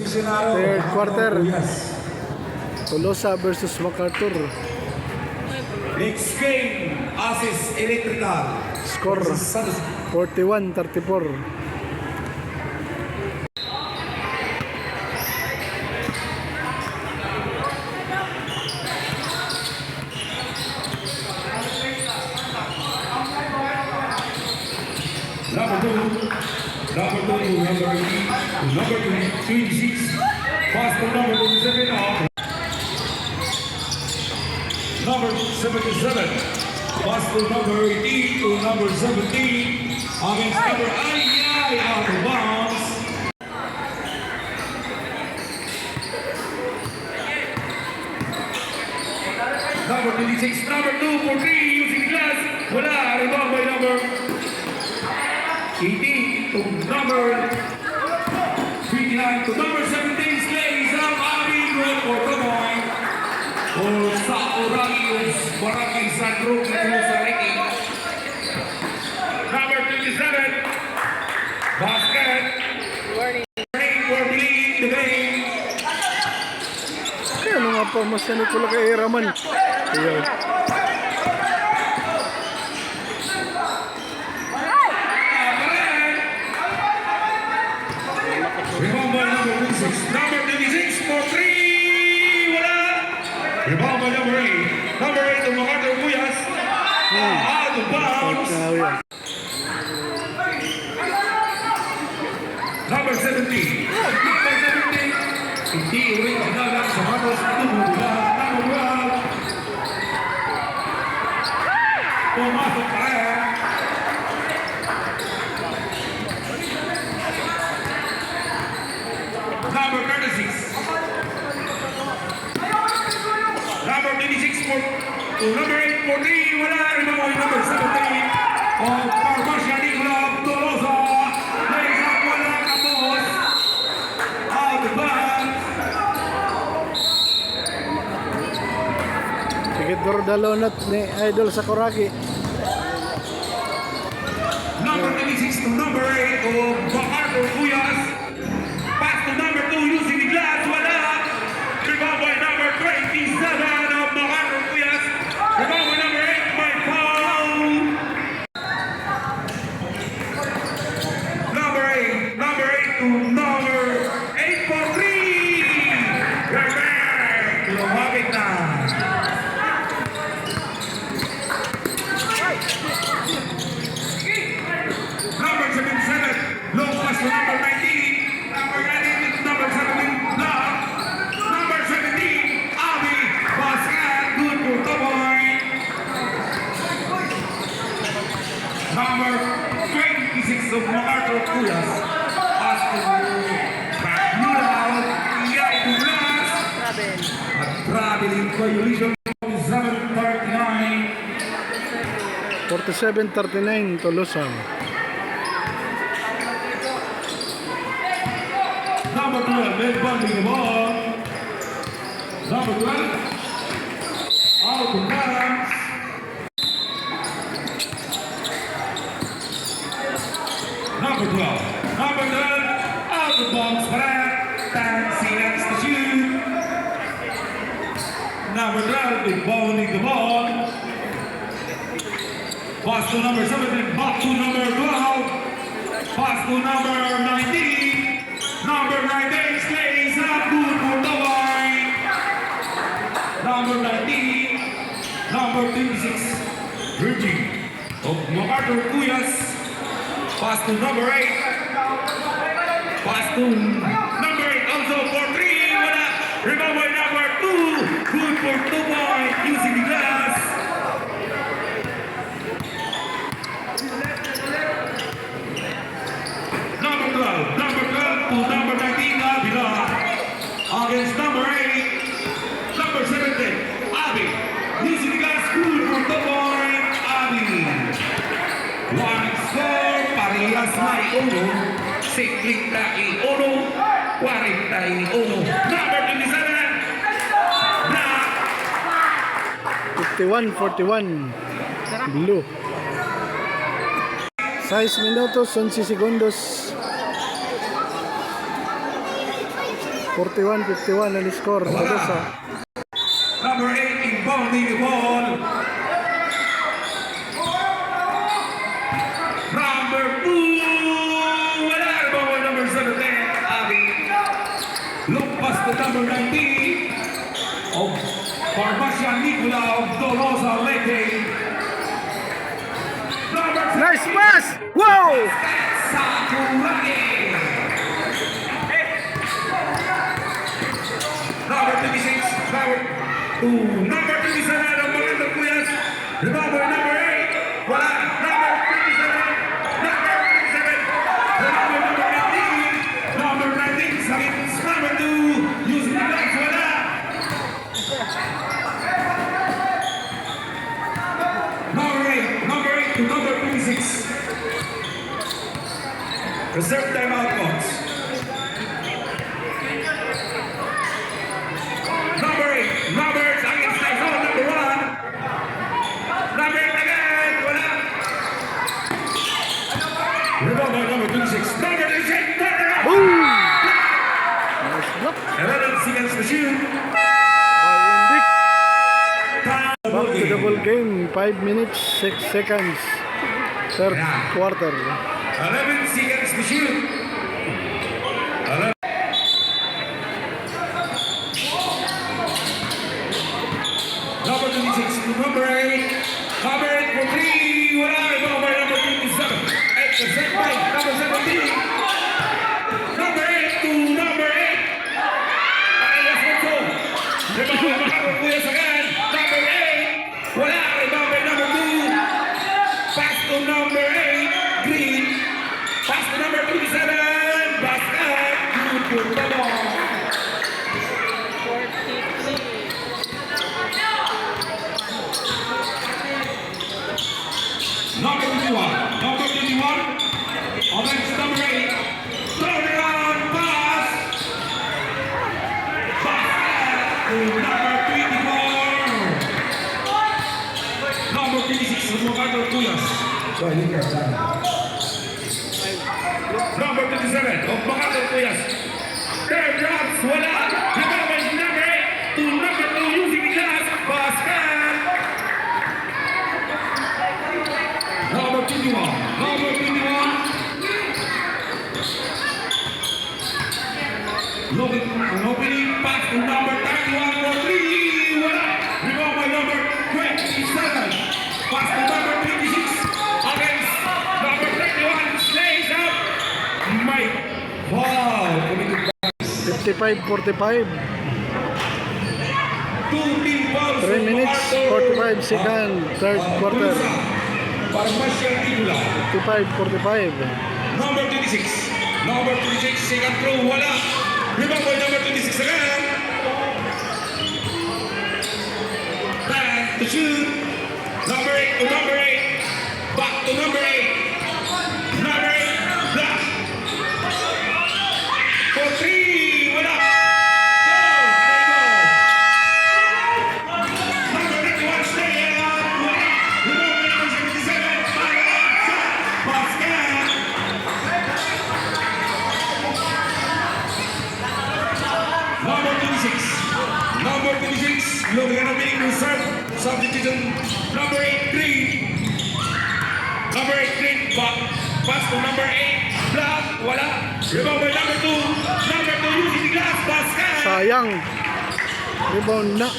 Third quarter. Tolosa versus MacArthur. Next game, Asis Electrical. Score 41-34. Number 26. Pass to number 27 off. Number 77. Pass to number 18 to number 17. Against number Ayay out of bounds. Number 26. Number 2 for 3 using glass. Wala. Rebound by number 18 to number 59 to number 17. Slays up. Abi good for the point. For sa Oralios, Barangay San Roque, sa ranking. Number 27. Basket. For lead the game. Kaya ano nga po, mas yan ito lang kay Raman. Ayaw. Rebound by number 26. Number 26 for 3. Wala. Rebound by number 8. Number 8 to MacArthur Cuyas. Out of bounds. Number 17. Number 17. Hindi ulit sinalang sa matos. Number 12. Pumasok pa rin. Number 36. Number 26 for to number 8 for 3. Wala. Rebound number 17. Of Parmasya Club Tolosa. Lays up. Wala. Kapos. Out of bounds. Sigidor dalonat ni Idol Sakuragi. Number 26 to number 8 of MacArthur Cuyas. Pass to number 2 using the glass. Wala. Rebound by number 27 of MacArthur Cuyas. Rebound by number 8 by foul. Number 8 to number 8 for 3. Perfect. Lumapit na. Number 77, low pass to number 19. Number 19 to number 17, block. Number 17, Abi, basket, good for the point. Number 26 of MacArthur Cuyas, pass to Bagnulao, Iyay to Blas. At traveling violation of 739. 47-39 Tolosa. Number 12, led bunting the ball. Number 12, out of bounds. Number 12, out of bounds. Fancy next to shoot. Number 12, is bowling the ball. Pass to number 17, back to number 12. Pass to number 19. Number 19 stays up, good for the line. Number 19, number 26, Virgin of MacArthur Cuyas. Pass to number 8. Pass to number 8, also for 3. Wala. Rebound by number 2. Good for 2 points using the glass. Number 12 to number 19, Avila. Against number 8, number 17, Abi. Using the glass, good for the point, Abi. One score, parehas na iuno. 51, 41. Number 27, Black. 51-41 Blue. 6 minutos, 11 segundos. 41-51 ang score. Tolosa. Number 8 inbounding the ball. Number 2. Wala na ball number 17. Abi. Look past the number 19 of Barbasian Nicola of Tolosa Leyte. Number Nice pass! Wow! Sakuragi. Number 26, number 27 of Magandang Kuyas. Remember number 8. Wala. Number 27. Number 27. Remember number 19. Number 19. Sakit. Number 2. Using the legs. Wala. Number 8 to number 26. Reserve timeout box. Number 8, Roberts against the zone, number 1. Number 8 again, wala. Remember number 26, number 26, turn it up. Boom! Nice block 11 seconds to shoot. by Indik. Time. Back to the ball game. 5 minutes, 6 seconds. Third quarter. 11 seconds to shoot. 11. Number 26 to number 8. Number 8 for 3. Wala. Remember number 27. 8 to set by number 17. Number 8 to number 8. Ayos Alfonso. Remember number Kuyas again. Number 8. Wala. Remember number 2. Pass to number 8. Green. Pass to number 27. Basket. Good for the ball. Number 21. Number 21. Offense number 8. Turn it on. Pass. Basket to number 24. Number 26. Magandang Kuyas. Number 27 of Magandang Kuyas. Third drops. Wala. Remember number 8 to number 2 using the glass. Basket. Number 21. Number 21. Looking an opening pass to number 31 for 3. Wala. Remember number 27. Pass to number 26. Against number 31. Slays up. Mike. Wow. Committed pass. 55-45. 2 team fouls. 3 minutes, 45 seconds. Third quarter. Barbasian Nicola. 55-45. Number 26. Number 26, second throw, wala. Remember number 26 again. Back to shoot. Number 8 to number 8. Back to number 8. Number 8, block. For 3, wala. Go, there you go. Number 31, stay out, wala. Remember number 77, fire up, shot, basket. Number 26. Number 26. Looking at a meaning to serve. Substitution. Number 8, Green. Number 8, Green. Back. Pass to number 8. Block. Wala. Remember number 2. Number 2 using the glass. Basket. Sayang. Rebound na.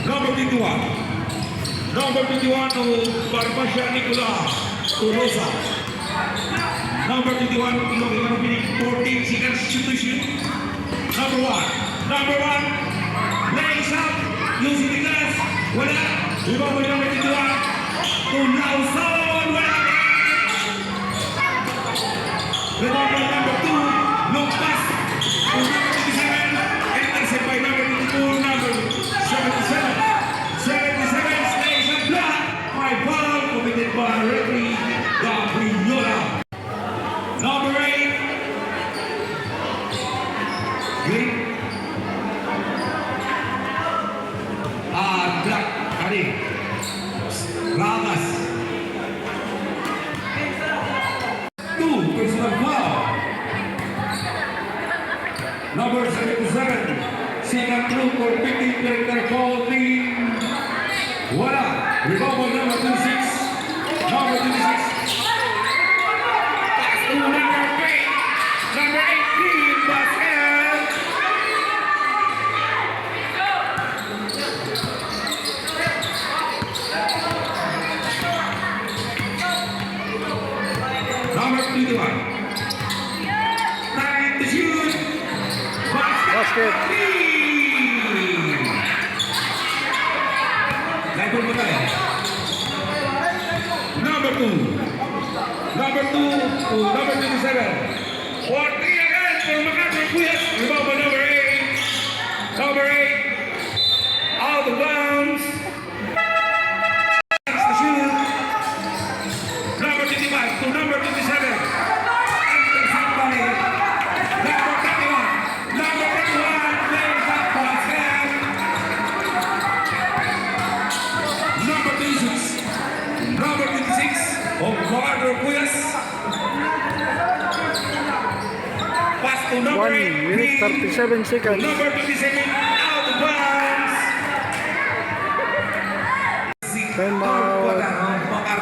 Number 21. Number 21 to Barbasian Nicola. Tolosa. Number 21. Looking at a meaning 14 seconds to shoot. Number 1. Number 1. Lays up. Using the glass. Wala. Remember number 21. To Lawson. Wala. Remember number 2. No pass. To number 27. Intercept by number 22. Number 77. 77 stays up block. My foul committed by referee Gabriola. Number 8. Green. Black. Kari. Ragas. 2 personal foul. Number 7. 77. Second through for 15 character holding. Wala. Rebound on number 26. Number 26. Pass to number 8. Number 18. Basket. Number 21. Time to shoot. Basket. Number 2. Number 2 to number 27. 4-3 again for Makati Puyas. Rebound by number 8. Number 8. Out of bounds. That's the shoot. Number 25 to number 27. Intercept by number 31. Number 31 plays up basket. Number 26. Number 26 of Makati Puyas. Pass to number 1 8. minute 37 seconds. Number 27 out of bounds. Time out.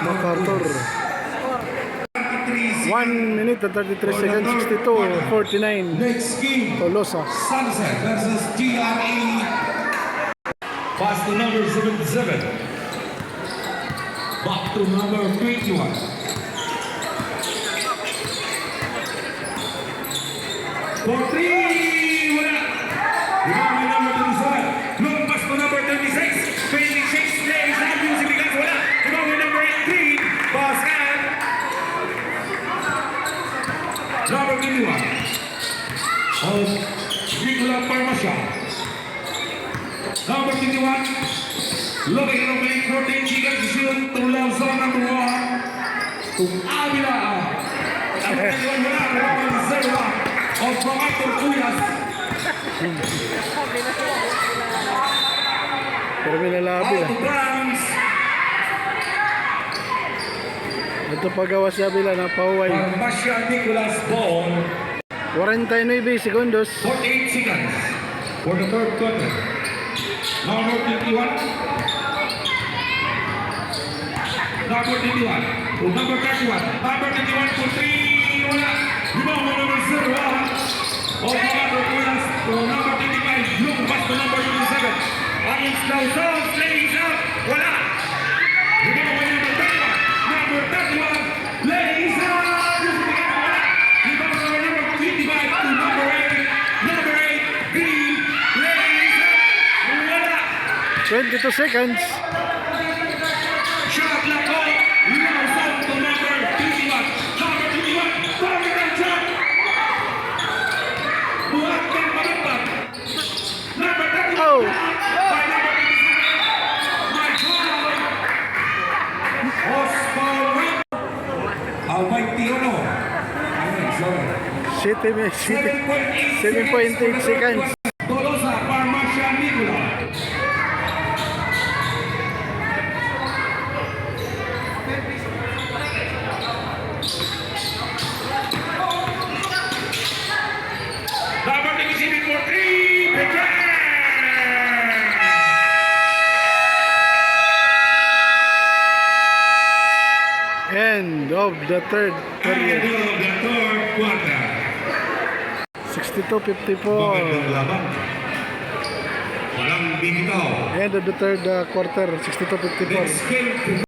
MacArthur. 1 minute and 33 seconds. 62-49. Next game, Tolosa. Sunset versus GRA. Pass to number 77. Back to number 21. For 3, wala. Rebound by number 27. Long pass to number 36. 26 plays up using the gas, wala. Rebound by number 18. Basket. Number 21. Of Nicola Parmasha. Number 21. Looking at opening 14 seconds to shoot to Lawson number 1. To Avila. Number 21 wala. Rebound by 01. Of Makati Puyas. Pero may nalabi Out na. of bounds. Ito pagawa siya bila na pahuway. Parmasha Nicolas ball. 49 segundos. 48 seconds for the third quarter. Number 21. Number 21. To number 31. Number 31 to 3. Wala. Rebound by number 01. Of Makati Puyas to number 25. Long pass to number 27. Against Lawson. Lays up. Wala. Rebound by number 31. Number 31. Lays up. Wala. Rebound by number 25 to number 8. Number 8. Green. Lays up. Wala. 22 seconds. Shot clock on. Lawson to number 21. Number 21. Target and shot. Buhat ng palagpag. Number 31. Oh. By number 27. My God. Oscar Witt. Almighty Ono. Sorry. 7.8 seconds. Tolosa, Parmasha, Nicola. Number 27 for 3. Begin! End of the third End period. of the third quarter. 62-54. Magandang laban. Walang bigitaw. End of the third quarter. 62-54. Next game.